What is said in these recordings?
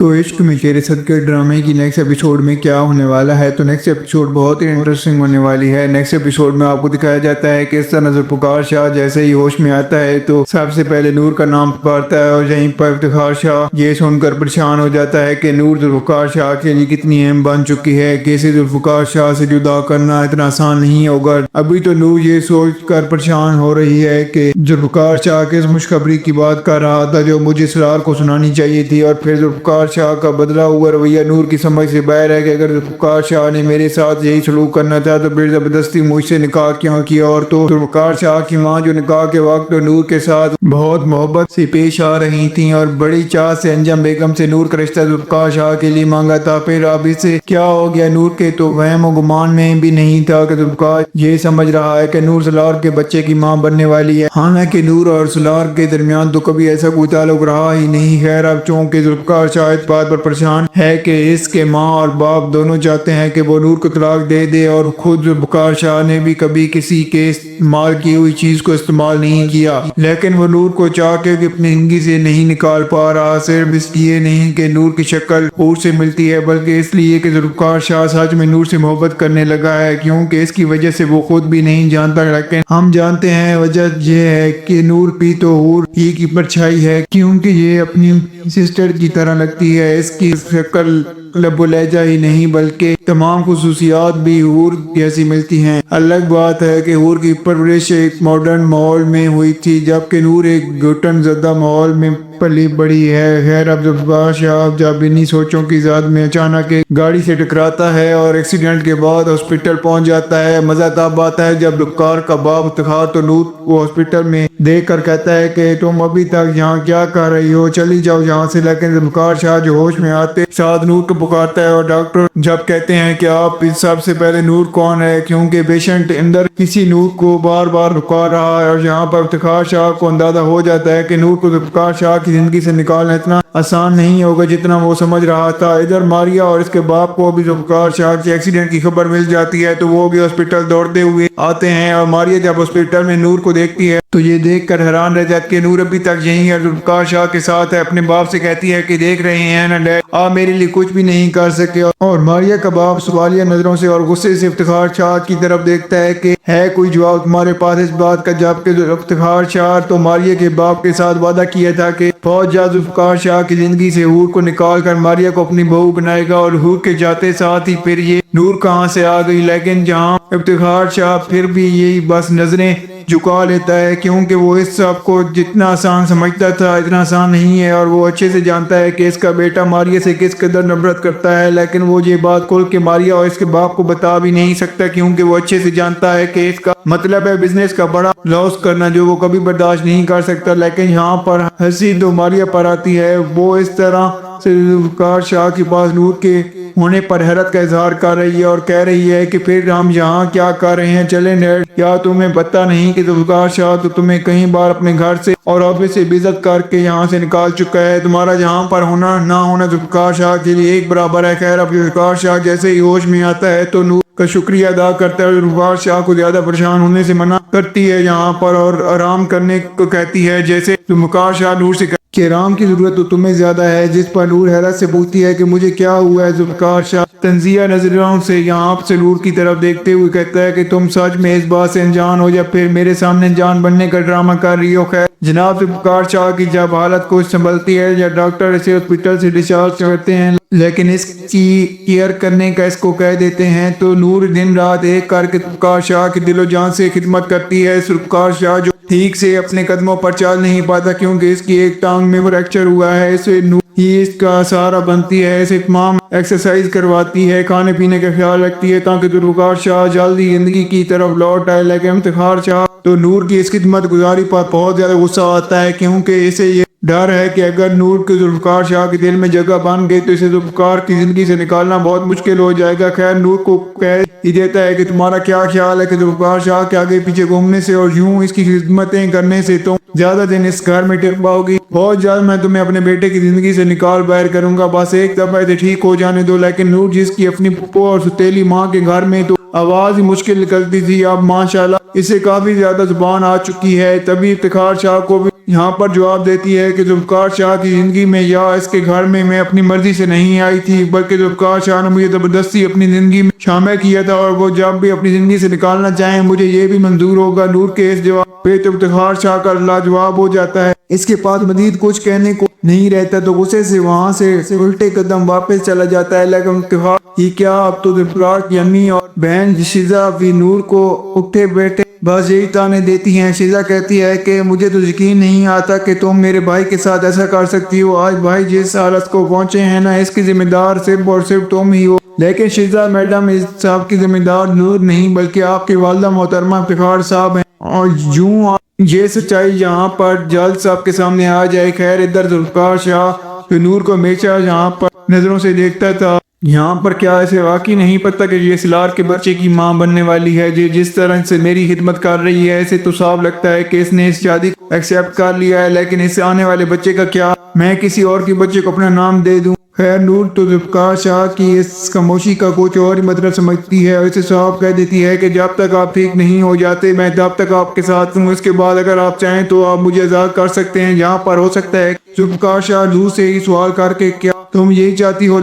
تو عشق میں تیرے صدقے ڈرامے کی نیکسٹ ایپیسوڈ میں کیا ہونے والا ہے؟ تو نیکسٹ ایپیسوڈ بہت ہی انٹرسٹنگ ہونے والی ہے۔ نیکسٹ ایپیسوڈ میں آپ کو دکھایا جاتا ہے کہ اس طرح ذوالفقار شاہ جیسے ہی ہوش میں آتا ہے تو سب سے پہلے نور کا نام پکارتا ہے، اور یہیں پر افتخار شاہ یہ سن کر پریشان ہو جاتا ہے کہ نور ذوالفقار شاہ کے لیے کتنی اہم بن چکی ہے کہ اسے ذوالفقار شاہ سے جدا کرنا اتنا آسان نہیں ہوگا۔ ابھی تو نور یہ سوچ کر پریشان ہو رہی ہے کہ ذوالفقار شاہ کس خوشخبری کی بات کر رہا تھا جو مجھے اسرار کو سنانی چاہیے تھی، اور پھر ذوالفقار شاہ کا بدلا ہوا رویہ نور کی سمجھ سے باہر ہے کہ اگر ذوالفقار شاہ نے میرے ساتھ یہی سلوک کرنا تھا تو پھر زبردستی مجھ سے نکاح کیوں کیا؟ اور تو ذوالفقار شاہ کی ماں جو نکاح کے وقت نور کے ساتھ بہت محبت سے پیش آ رہی تھیں اور بڑی چاہ سے انجم بیگم سے نور کا رشتہ ذوالفقار شاہ کے لیے مانگا تھا، پھر اب اسے کیا ہو گیا؟ نور کے تو وہم و گمان میں بھی نہیں تھا کہ ذوالفقار یہ سمجھ رہا ہے کہ نور سالار کے بچے کی ماں بننے والی ہے، حالانکہ نور اور سالار کے درمیان تو کبھی ایسا کوئی تعلق رہا ہی نہیں۔ خیر اب چونکہ ذوالفقار شاہ اس بات پر پریشان ہے کہ اس کے ماں اور باپ دونوں چاہتے ہیں کہ وہ نور کو طلاق دے دے، اور خود ذوالفقار شاہ نے بھی کبھی کسی کے استعمال کی ہوئی چیز کو استعمال نہیں کیا، لیکن وہ نور کو چاہ کے اپنی زندگی سے نہیں نکال پا رہا، صرف اس لیے نہیں کہ نور کی شکل اور سے ملتی ہے بلکہ اس لیے کہ ذوالفقار شاہ سچ میں نور سے محبت کرنے لگا ہے، کیونکہ اس کی وجہ سے وہ خود بھی نہیں جانتا، لیکن ہم جانتے ہیں وجہ یہ ہے کہ نور بھی تو حور ہی کی پرچھائی ہے، کیونکہ یہ اپنی سسٹر کی طرح لگتی ہے، اس کی شکل لب و لہجہ ہی نہیں بلکہ تمام خصوصیات بھی حور جیسی ملتی ہیں۔ الگ بات ہے کہ حور کی پرورش ایک ماڈرن ماحول میں ہوئی تھی جبکہ نور ایک گھٹن زدہ ماحول میں پلی بڑی ہے۔ خیر اب ذوالفقار شاہ جب انہی سوچوں کی زد میں اچانک ایک گاڑی سے ٹکراتا ہے اور ایکسیڈنٹ کے بعد ہاسپٹل پہنچ جاتا ہے۔ مزہ تب آتا ہے جب ذوالفقار کا باپ افتخار تو نور کو ہاسپٹل میں دیکھ کر کہتا ہے کہ تم ابھی تک یہاں کیا کر رہی ہو، چلی جاؤ یہاں سے، لیکن ذوالفقار شاہ جو ہوش میں آتے ساتھ نور کو پکارتا ہے، اور ڈاکٹر جب کہتے ہیں کہ آپ سب سے پہلے نور کون ہے کیونکہ پیشنٹ اندر کسی نور کو بار بار پکار رہا ہے، اور یہاں پر افتخار شاہ کو اندازہ ہو جاتا ہے کہ نور کو ذوالفقار شاہ کی زندگی سے نکالنا اتنا آسان نہیں ہوگا جتنا وہ سمجھ رہا تھا۔ ادھر ماریا اور اس کے باپ کو بھی ذوالفقار شاہ کے ایکسیڈنٹ کی خبر مل جاتی ہے تو وہ بھی ہاسپٹل دوڑتے ہوئے آتے ہیں، اور ماریا جب ہاسپٹل میں نور کو دیکھتی ہے تو یہ دیکھ کر حیران رہ جاتی ہے کہ نور ابھی تک یہی ہے، ذوالفقار شاہ کے ساتھ ہے۔ اپنے باپ سے کہتی ہے کہ دیکھ رہے ہیں نا ڈیڈ، آپ میرے لیے کچھ بھی نہیں کر سکے، اور ماریا کا باپ سوالیہ نظروں سے اور غصے سے افتخار شاہ کی طرف دیکھتا ہے کہ ہے کوئی جواب تمہارے پاس اس بات کا، جبکہ افتخار شاہ تو ماریا کے باپ کے ساتھ وعدہ کیا تھا کہ فوج جا ذوالفقار شاہ کی زندگی سے حور کو نکال کر ماریا کو اپنی بہو بنائے گا، اور حور کے جاتے ساتھ ہی پھر یہ نور کہاں سے آ گئی؟ لیکن جہاں افتخار شاہ پھر بھی یہی بس نظریں جھکا لیتا ہے کیونکہ وہ اس سب کو جتنا آسان سمجھتا تھا اتنا آسان نہیں ہے، اور وہ اچھے سے جانتا ہے کہ اس کا بیٹا ماریا سے کس قدر نفرت کرتا ہے، لیکن وہ یہ بات کھول کے ماریا اور اس کے باپ کو بتا بھی نہیں سکتا کیونکہ وہ اچھے سے جانتا ہے کہ اس کا مطلب ہے بزنس کا بڑا لاس کرنا جو وہ کبھی برداشت نہیں کر سکتا۔ لیکن یہاں پر ہنسی تو ماریا پر آتی ہے، وہ اس طرح سے ذوالفقار شاہ کے پاس نور کے ہونے پر حیرت کا اظہار کر رہی ہے اور کہہ رہی ہے کہ پھر ہم یہاں کیا کر رہے ہیں، چلیں ڈیڈ، کیا تمہیں پتہ نہیں کہ ذوالفقار شاہ تو تمہیں کئی بار اپنے گھر سے اور آفس سے بے عزت کر کے یہاں سے نکال چکا ہے، تمہارا یہاں پر ہونا نہ ہونا ذوالفقار شاہ کے لیے ایک برابر ہے۔ خیر اب ذوالفقار شاہ جیسے ہی ہوش میں آتا ہے تو نور کا شکریہ ادا کرتا ہے، اور ذوالفقار شاہ کو زیادہ پریشان ہونے سے منع کرتی ہے یہاں پر اور آرام کرنے کو کہتی ہے، جیسے ذوالفقار شاہ نور سے کہ آرام کی ضرورت تو تمہیں زیادہ ہے، جس پر نور حیرت سے پوچھتی ہے کہ مجھے کیا ہوا ہے؟ ذوالفقار شاہ تنزیہ نظروں سے یہاں سے نور کی طرف دیکھتے ہوئے کہتا ہے کہ تم سچ میں اس بات سے انجان ہو یا پھر میرے سامنے انجان بننے کا ڈرامہ کر رہی ہو؟ خیر جناب ذوالفقار شاہ کی جب حالت کچھ سنبھلتی ہے یا ڈاکٹر اسے ہاسپٹل سے ڈسچارج کرتے ہیں لیکن اس کی کیئر کرنے کا اس کو کہہ دیتے ہیں تو نور دن رات ایک کر کے ذوالفقار شاہ کی دل و جان سے خدمت کرتی ہے۔ ذوالفقار شاہ جو ٹھیک سے اپنے قدموں پر چل نہیں پاتا کیونکہ اس کی ایک ٹانگ میں فریکچر ہوا ہے، اسے نور ہی اس کا سہارا بنتی ہے، اسے تمام ایکسرسائز کرواتی ہے، کھانے پینے کا خیال رکھتی ہے تاکہ ذوالفقار شاہ جلدی زندگی کی طرف لوٹ آئے۔ لیکن افتخار شاہ تو نور کی اس خدمت گزاری پر بہت زیادہ غصہ آتا ہے کیونکہ اسے یہ ڈر ہے کہ اگر نور کے ذوالفقار شاہ کے دل میں جگہ بن گئی تو اسے ذوالفقار کی زندگی سے نکالنا بہت مشکل ہو جائے گا۔ خیر نور کو کہہ ہی دیتا ہے کہ تمہارا کیا خیال ہے کہ ذوالفقار شاہ کے آگے پیچھے گھومنے سے اور یوں اس کی خدمتیں کرنے سے تم زیادہ دن اس گھر میں ٹک پاؤ گی؟ بہت جلد میں تمہیں اپنے بیٹے کی زندگی سے نکال باہر کروں گا، بس ایک دفعہ اسے ٹھیک ہو جانے دو۔ لیکن نور جس کی اپنی پھپھو اور ستیلی ماں کے گھر میں تو آواز ہی مشکل نکلتی تھی، اب ماشاءاللہ اسے کافی زیادہ زبان آ چکی ہے۔ تبھی افتخار شاہ کو بھی یہاں پر جواب دیتی ہے کہ ذوالفقار شاہ کی زندگی میں یا اس کے گھر میں اپنی مرضی سے نہیں آئی تھی، بلکہ ذوالفقار شاہ نے مجھے زبردستی اپنی زندگی میں شامل کیا تھا، اور وہ جب بھی اپنی زندگی سے نکالنا چاہیں مجھے یہ بھی منظور ہوگا۔ نور کے اس جواب پہ ذوالفقار شاہ کا لاجواب ہو جاتا ہے۔ اس کے پاس مزید کچھ کہنے کو نہیں رہتا تو غصے سے وہاں سے الٹے قدم واپس چلا جاتا ہے، لیکن ذوالفقار یہ کیا، اب تو ذوالفقار کی امی اور بہن شیزہ بھی نور کو اٹھے بیٹھے بس یہی تانے دیتی ہیں۔ شیزہ کہتی ہے کہ مجھے تو یقین نہیں آتا کہ تم میرے بھائی کے ساتھ ایسا کر سکتی ہو، آج بھائی جس حالت کو پہنچے ہیں نا، اس کی ذمہ دار صرف اور صرف تم ہی ہو۔ لیکن شیزہ میڈم، اس صاحب کی ذمہ دار نور نہیں بلکہ آپ کی والدہ محترمہ افتخار صاحب ہیں، اور یوں یہ سچائی یہاں پر جلد صاحب کے سامنے آ جائے۔ خیر ادھر ذوالفقار شاہ جو نور کو ہمیشہ یہاں پر نظروں سے دیکھتا تھا، یہاں پر کیا اسے واقعی نہیں پتا کہ یہ سلار کے بچے کی ماں بننے والی ہے، جس طرح سے میری خدمت کر رہی ہے، اسے تو صاف لگتا ہے کہ اس نے اس شادی کو ایکسیپٹ کر لیا ہے، لیکن اس سے آنے والے بچے کا کیا، میں کسی اور کے بچے کو اپنا نام دے دوں۔ خیر نور تو ذوالفقار شاہ کی اس خاموشی کا کچھ اور ہی مطلب سمجھتی ہے، اور اسے صاف کہہ دیتی ہے کہ جب تک آپ ٹھیک نہیں ہو جاتے میں تب تک آپ کے ساتھ ہوں، اس کے بعد اگر آپ چاہیں تو آپ مجھے آزاد کر سکتے ہیں۔ یہاں پر ہو سکتا ہے ذوالفقار شاہ نور سے ہی سوال کر کے کیا تم یہی چاہتی ہو،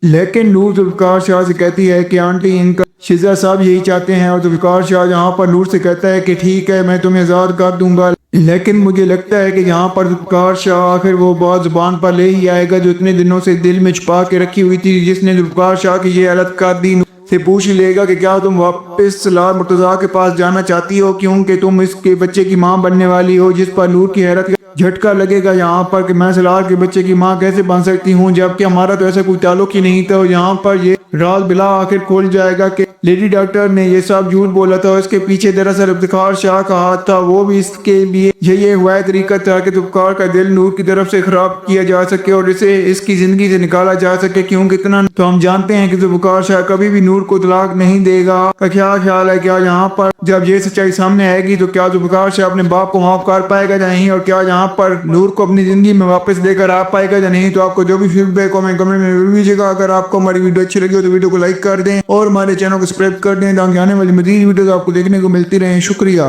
لیکن نور ذوالفقار شاہ سے کہتی ہے کہ آنٹی ان کا شیزہ صاحب یہی چاہتے ہیں، اور ذوالفقار شاہ یہاں پر نور سے کہتا ہے کہ ٹھیک ہے میں تمہیں آزاد کر دوں گا، لیکن مجھے لگتا ہے کہ یہاں پر ذوالفقار شاہ آخر وہ بات زبان پر لے ہی آئے گا جو اتنے دنوں سے دل میں چھپا کے رکھی ہوئی تھی، جس نے ذوالفقار شاہ کی یہ حالت کر دی۔ سے پوچھ لے گا کہ کیا تم واپس سلار مرتضیٰ کے پاس جانا چاہتی ہو، کیونکہ تم اس کے بچے کی ماں بننے والی ہو، جس پر نور کی حیرت جھٹکا لگے گا یہاں پر کہ میں سلار کے بچے کی ماں کیسے بن سکتی ہوں، جبکہ ہمارا تو ایسا کوئی تعلق ہی نہیں تھا۔ اور یہاں پر یہ راز بلا آخر کھول جائے گا کہ لیڈی ڈاکٹر نے یہ سب جھوٹ بولا تھا، اس کے پیچھے دراصل افتخار شاہ کا ہاتھ تھا، وہ بھی اس کے لیے یہ ہوا طریقہ تھا کہ ذوالفقار کا دل نور کی طرف سے خراب کیا جا سکے اور اسے اس کی زندگی سے نکالا جا سکے، کیونکہ اتنا تو ہم جانتے ہیں کہ ذوالفقار شاہ کبھی بھی نور کو طلاق نہیں دے گا۔ کیا خیال ہے، کیا یہاں پر جب یہ سچائی سامنے آئے گی تو کیا ذوالفقار شاہ اپنے باپ کو معاف کر پائے گا یا نہیں، اور کیا یہاں پر نور کو اپنی زندگی میں واپس لے کر آ پائے گا یا نہیں؟ تو آپ کو جو بھی فیڈ بیک ہو میں کمنٹ میں ضرور دیجیے گا۔ اگر آپ کو ہماری ویڈیو اچھی لگی ہو تو ویڈیو کو لائک کر دیں اور ہمارے چینل کو سبسکرائب کر دیں تاکہ آنے والی مزید ویڈیوز آپ کو دیکھنے کو ملتی رہیں۔ شکریہ۔